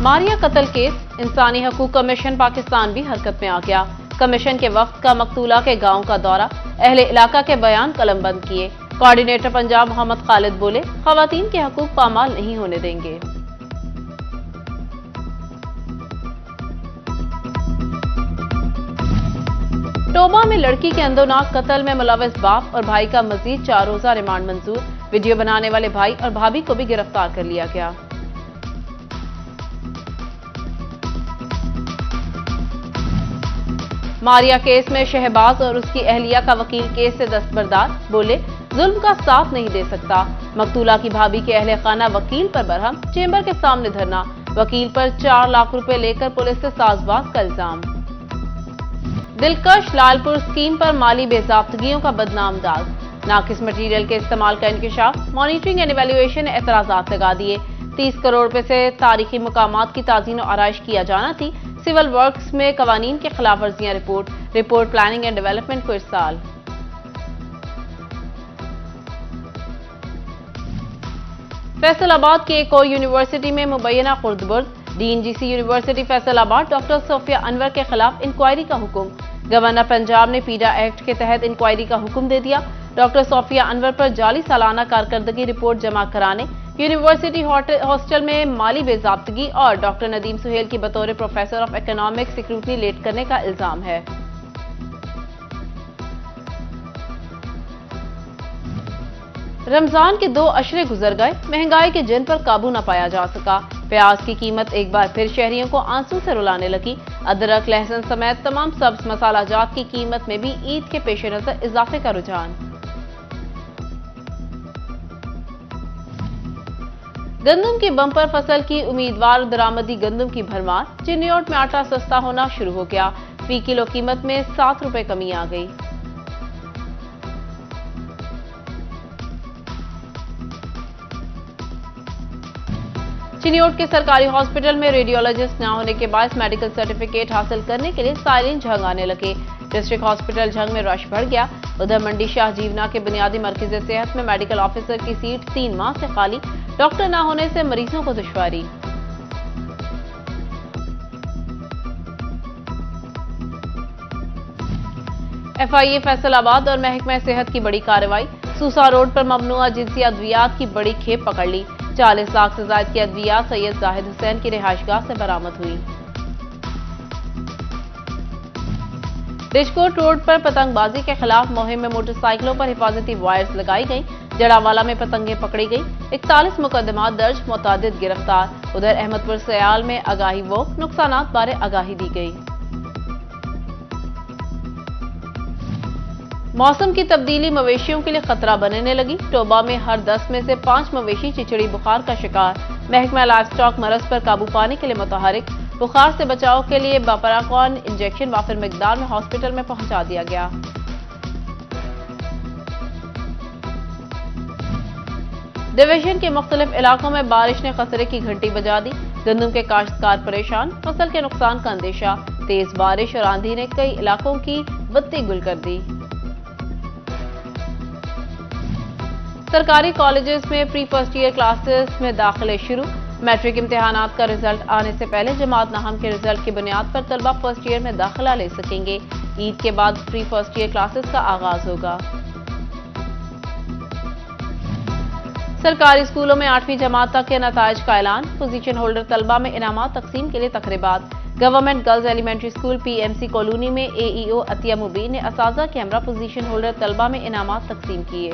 मारिया कत्ल केस, इंसानी हकूक कमीशन पाकिस्तान भी हरकत में आ गया। कमीशन के वक्त का मकतूला के गांव का दौरा, अहले इलाका के बयान कलमबंद किए। कोऑर्डिनेटर पंजाब मोहम्मद खालिद बोले, खवातीन के हकूक पामाल नहीं होने देंगे। टोबा में लड़की के अंदोनाक कत्ल में मुलविस बाप और भाई का मजीद 4 रोजा रिमांड मंजूर। वीडियो बनाने वाले भाई और भाभी को भी गिरफ्तार कर लिया गया। मारिया केस में शहबाज और उसकी अहलिया का वकील केस से दस्तबरदार, बोले जुल्म का साथ नहीं दे सकता। मकतूला की भाभी के अहले खाना वकील पर बरहम, चेंबर के सामने धरना, वकील पर 4 लाख रुपए लेकर पुलिस से साजबाज का इल्जाम। दिलकश लालपुर स्कीम पर माली बेजाब्तगियों का बदनाम दाग, नाकिस मटीरियल के इस्तेमाल का इंकशाफ, मॉनिटरिंग एंड इवैल्यूएशन ने एतराजात लगा दिए। 30 करोड़ रुपए से तारीखी मुकामात की ताज़ीन और आराइश किया जाना थी। सिविल वर्क्स में कवानीन के खिलाफ वर्जियां रिपोर्ट प्लानिंग एंड डेवलपमेंट को इरसाल। फैसलाबाद की एक और यूनिवर्सिटी में मुबैना खुर्दबुर्द, DNGC university Faisalabad doctor Sofia Anwar के खिलाफ इंक्वायरी का हुक्म। गवर्नर पंजाब ने पीडा एक्ट के तहत इंक्वायरी का हुक्म दे दिया। डॉक्टर सोफिया अनवर पर जाली सालाना कारकर्दगी रिपोर्ट जमा कराने, यूनिवर्सिटी हॉस्टल में माली बेजाब्तगी और डॉक्टर नदीम सुहेल की बतौर professor of economics scrutiny late करने का इल्जाम है। रमजान के 2 अशरे गुजर गए, महंगाई के जिन पर काबू न पाया जा सका। प्याज की कीमत एक बार फिर शहरियों को आंसू से रुलाने लगी। अदरक, लहसुन समेत तमाम सब्ज मसालाजात की कीमत में भी ईद के पेश नजर इजाफे का रुझान। गंदम की बम्पर फसल की उम्मीदवार दरामदी गंदम की भरमार, चिन्योट में आटा सस्ता होना शुरू हो गया। फी किलो कीमत में 7 रुपए कमी आ गई। चिन्योट के सरकारी हॉस्पिटल में रेडियोलॉजिस्ट न होने के बाद मेडिकल सर्टिफिकेट हासिल करने के लिए साइलिन झंग आने लगे। डिस्ट्रिक्ट हॉस्पिटल झंग में रश बढ़ गया। उधर मंडी शाह जीवना के बुनियादी मरकज सेहत में मेडिकल ऑफिसर की सीट 3 माह से खाली, डॉक्टर न होने से मरीजों को दुश्वारी। एफआईए फैसलाबाद और महकमा सेहत की बड़ी कार्रवाई, सूसा रोड पर ममनुआ जिनसी अद्वियात की बड़ी खेप पकड़ ली। 40 लाख से ज्यादा की अद्वियात सैयद जाहिद हुसैन की रिहायशगाह से बरामद हुई। रिजकोट रोड पर पतंगबाजी के खिलाफ मुहिम में मोटरसाइकिलों पर हिफाजती वायर्स लगाई गई। जड़ावाला में पतंगे पकड़ी गई। 41 मुकदमात दर्ज, मुतादिद गिरफ्तार। उधर अहमदपुर सयाल में आगाही वो नुकसानात बारे आगाही दी गई। मौसम की तब्दीली मवेशियों के लिए खतरा बनने लगी। टोबा में हर 10 में से 5 मवेशी चिचड़ी बुखार का शिकार। महकमा लाइफ स्टॉक मरज पर काबू पाने के लिए मुतहरिक। बुखार से बचाव के लिए बापराकॉन इंजेक्शन वाफिर मिकदार में हॉस्पिटल में पहुंचा दिया गया। डिवीजन के मुख्तलिफ इलाकों में बारिश ने खतरे की घंटी बजा दी। गंदम के काश्तकार परेशान, फसल के नुकसान का अंदेशा। तेज बारिश और आंधी ने कई इलाकों की बत्ती गुल कर दी। सरकारी कॉलेजेस में प्री फर्स्ट ईयर क्लासेस में दाखिले शुरू। मैट्रिक इम्तिहानात का रिजल्ट आने से पहले जमात नाहम के रिजल्ट की बुनियाद पर तलबा फर्स्ट ईयर में दाखिला ले सकेंगे। ईद के बाद प्री फर्स्ट ईयर क्लासेस का आगाज होगा। सरकारी स्कूलों में 8वीं जमात तक के नताइज का ऐलान। पोजीशन होल्डर तलबा में इनामात तकसीम के लिए तकरीबात। Government girls elementary school PMC colony में एईओ अतिया मुबीन ने असाजा के हमरा पोजीशन होल्डर तलबा में इनामात तकसीम किए।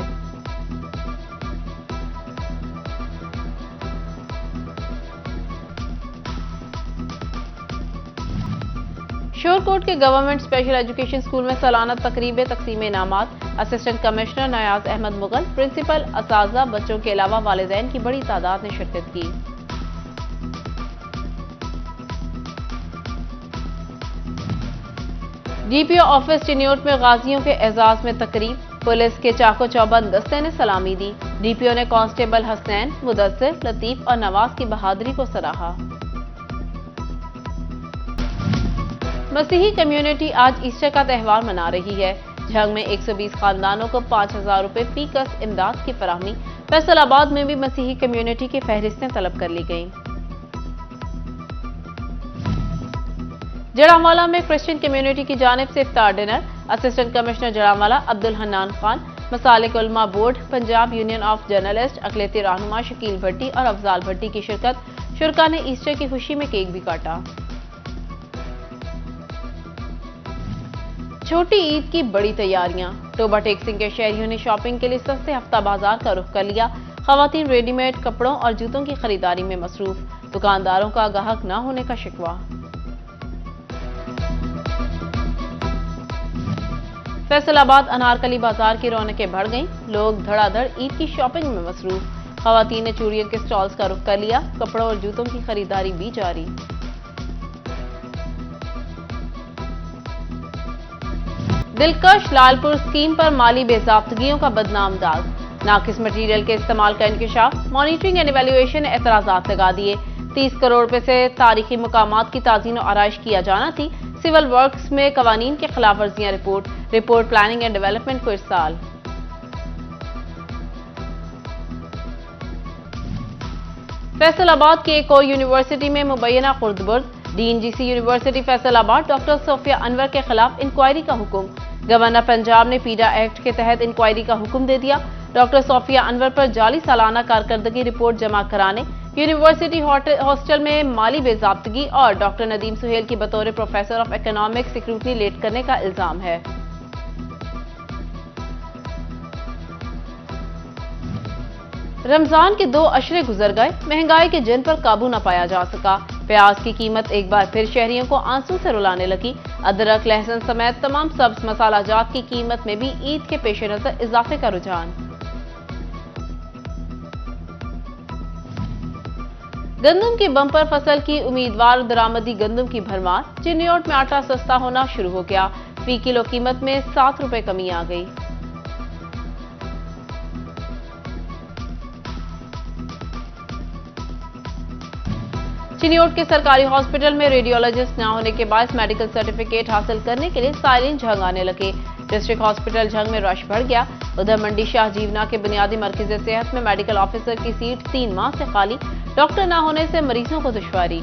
शोरकोट के गवर्नमेंट स्पेशल एजुकेशन स्कूल में सालाना तकरीब तकसीम इनामात। Assistant commissioner Niaz Ahmed Mughal, principal, असाजा, बच्चों के अलावा वालिदैन की बड़ी तादाद ने शिरकत की। डीपीओ ऑफिस चिन्योट में गाजियों के एजाज में तकरीब। पुलिस के चाको चौबंद दस्ते ने सलामी दी। डीपीओ ने कांस्टेबल हसनैन, मुदस्सिर, लतीफ और नवाज की बहादुरी को सराहा। मसीही कम्युनिटी आज ईस्टर का त्यौहार मना रही है। झंग में 120 खानदानों को 5000 रुपए फी कस इमदाद की फराहमी। फैसलाबाद में भी मसीही कम्युनिटी की फहरिस्तें तलब कर ली गईं। जड़ावाला में क्रिश्चियन कम्युनिटी की जानिब से इफ्तार dinner. Assistant commissioner Jaranwala Abdul Hannan Khan, मसालिक उलमा board, Punjab union of journalist, अकलियती रहनुमा शकील भट्टी और अफजाल भट्टी की शिरकत। शुरका ने ईस्टर की खुशी में केक भी काटा। छोटी ईद की बड़ी तैयारियां। टोबा टेक सिंह के शहरियों ने शॉपिंग के लिए सस्ते हफ्ता बाजार का रुख कर लिया। खवातीन रेडीमेड कपड़ों और जूतों की खरीदारी में मसरूफ। दुकानदारों का गाहक न होने का शिकवा। फैसलाबाद अनारकली बाजार की रौनकें बढ़ गईं। लोग धड़ाधड़ ईद की शॉपिंग में मसरूफ। खवातीन ने चूड़ियों के स्टॉल्स का रुख कर लिया। कपड़ों और जूतों की खरीदारी भी जारी। दिलकश लालपुर स्कीम पर माली बेजाब्तगियों का बदनाम दाग। नाकिस मटीरियल के इस्तेमाल का इंकशाफ। मॉनिटरिंग एंड इवैल्यूएशन ने एतराजात लगा दिए। 30 करोड़ रुपए से तारीखी मकामात की ताज़ीन और आराइश किया जाना थी। सिविल वर्क्स में कवानीन की खिलाफ वर्जियां। रिपोर्ट प्लानिंग एंड डेवलपमेंट को इरसाल। फैसलाबाद की एक और यूनिवर्सिटी में मुबैना खुर्दबुर्द। DNGC university Faisalabad doctor Sofia Anwar के खिलाफ इंक्वायरी का हुक्म। गवर्नर पंजाब ने पीडा एक्ट के तहत इंक्वायरी का हुक्म दे दिया। डॉक्टर सोफिया अनवर पर जाली सालाना कारकर्दगी रिपोर्ट जमा कराने, यूनिवर्सिटी हॉस्टल में माली बेजाब्तगी और डॉक्टर नदीम सुहेल की बतौर professor of economics scrutiny late करने का इल्जाम है। रमजान के 2 अशरे गुजर गए। महंगाई के जिन पर काबू न पाया जा सका। प्याज की कीमत एक बार फिर शहरियों को आंसू से रुलाने लगी। अदरक, लहसुन समेत तमाम सब्ज मसालाजात की कीमत में भी ईद के पेश नजर इजाफे का रुझान। गंदम की बम्पर फसल की उम्मीदवार दरामदी गंदम की भरमार। चिन्योट में आटा सस्ता होना शुरू हो गया। फी किलो कीमत में 7 रुपए कमी आ गई। चिन्योट के सरकारी हॉस्पिटल में रेडियोलॉजिस्ट न होने के बाद मेडिकल सर्टिफिकेट हासिल करने के लिए साइलेंट झंग आने लगे। डिस्ट्रिक्ट हॉस्पिटल झंग में रश बढ़ गया। उधर मंडी शाह जीवना के बुनियादी मरकज सेहत में मेडिकल ऑफिसर की सीट 3 माह से खाली। डॉक्टर न होने से मरीजों को दुश्वारी।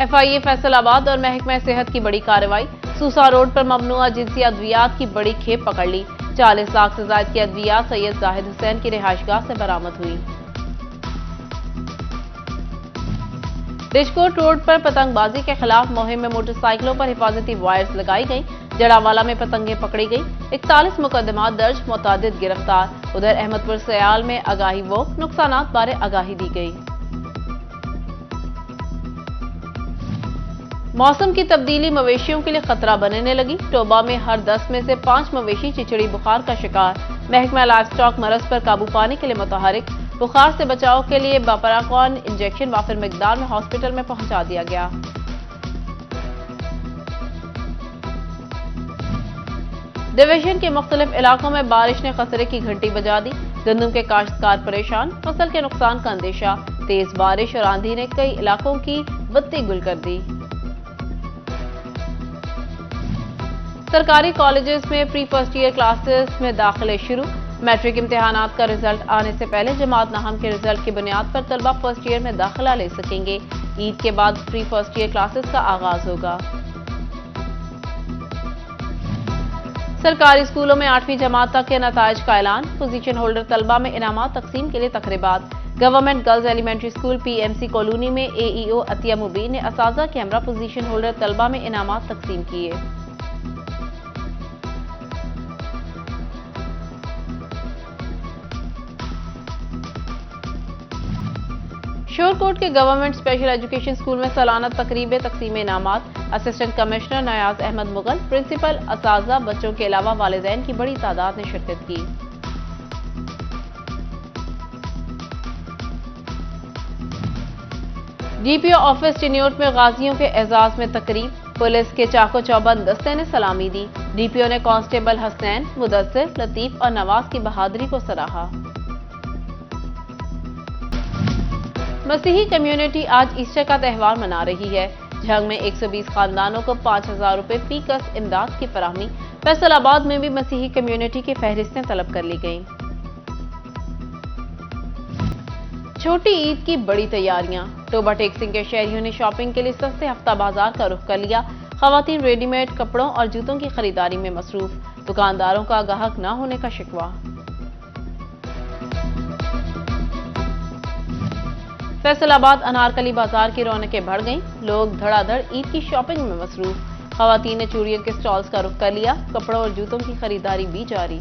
एफआईए फैसलाबाद और महकमा सेहत की बड़ी कार्रवाई। सूसा रोड पर ममनुआ जिनसी अद्वियात की बड़ी खेप पकड़ ली। 40 लाख से ज्यादा की अद्वियात सैयद जाहिद हुसैन की रिहाइशगाह से बरामद हुई। रिजकोट रोड पर पतंगबाजी के खिलाफ मुहिम में मोटरसाइकिलों पर हिफाजती वायर्स लगाई गई। जड़ावाला में पतंगें पकड़ी गई। 41 मुकदमात दर्ज, मुतादिद गिरफ्तार। उधर अहमदपुर सयाल में आगाही वो नुकसानात बारे आगाही दी गई। मौसम की तब्दीली मवेशियों के लिए खतरा बनने लगी। टोबा में हर 10 में से 5 मवेशी चिचड़ी बुखार का शिकार। महकमा लाइफ स्टॉक मरज पर काबू पाने के लिए मुतहरिक। बुखार से बचाव के लिए बापराकॉन इंजेक्शन वाफिर मिकदार में हॉस्पिटल में पहुंचा दिया गया। डिवीजन के मुख्तलिफ इलाकों में बारिश ने खतरे की घंटी बजा दी। गंदम के काश्तकार परेशान। फसल के नुकसान का अंदेशा। तेज बारिश और आंधी ने कई इलाकों की बत्ती गुल कर दी। सरकारी कॉलेजेस में प्री फर्स्ट ईयर क्लासेस में दाखिले शुरू। मैट्रिक इम्तिहानात का रिजल्ट आने से पहले जमात नाहम के रिजल्ट की बुनियाद पर तलबा फर्स्ट ईयर में दाखिला ले सकेंगे। ईद के बाद प्री फर्स्ट ईयर क्लासेस का आगाज होगा। सरकारी स्कूलों में 8वीं जमात तक के नताइज का ऐलान। पोजीशन होल्डर तलबा में इनामात तकसीम के लिए तकरीबात। Government girls elementary school PMC colony में एईओ अतिया मुबीन ने असाजा के हमरा पोजीशन होल्डर तलबा में इनामात तकसीम किए। शोरकोट के गवर्नमेंट स्पेशल एजुकेशन स्कूल में सालाना तकरीब तकसीम इनामात। Assistant commissioner Niaz Ahmed Mughal, principal, असाजा, बच्चों के अलावा वालिदैन की बड़ी तादाद ने शिरकत की। डीपीओ ऑफिस चिन्योट में गाजियों के एजाज में तकरीब। पुलिस के चाको चौबंद दस्ते ने सलामी दी। डीपीओ ने कांस्टेबल हसनैन, मुदस्सिर, लतीफ और नवाज की बहादुरी को सराहा। मसीही कम्युनिटी आज ईस्टर का त्यौहार मना रही है। झंग में 120 खानदानों को 5000 रुपए फी कस इमदाद की फराहमी। फैसलाबाद में भी मसीही कम्युनिटी की फहरिस्तें तलब कर ली गईं। छोटी ईद की बड़ी तैयारियां। टोबा टेक सिंह के शहरियों ने शॉपिंग के लिए सस्ते हफ्ता बाजार का रुख कर लिया। खवातीन रेडीमेड कपड़ों और जूतों की खरीदारी में मसरूफ। दुकानदारों का गाहक न होने का शिकवा। फैसलाबाद अनारकली बाजार की रौनकें बढ़ गईं। लोग धड़ाधड़ ईद की शॉपिंग में मसरूफ। खवातीन ने चूड़ियों के स्टॉल्स का रुख कर लिया। कपड़ों और जूतों की खरीदारी भी जारी।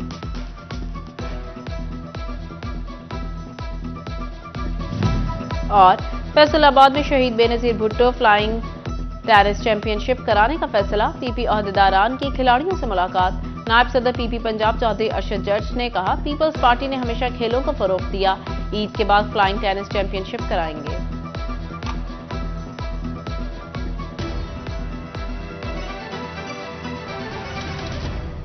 और फैसलाबाद में शहीद Benazir Bhutto flying tennis championship कराने का फैसला। पीपी अहदेदारान की खिलाड़ियों से मुलाकात। नायब सदर पीपी पंजाब चौधरी अरशद जज ने कहा, पीपल्स पार्टी ने हमेशा खेलों को फरोग दिया। ईद के बाद फ्लाइंग टेनिस चैंपियनशिप कराएंगे।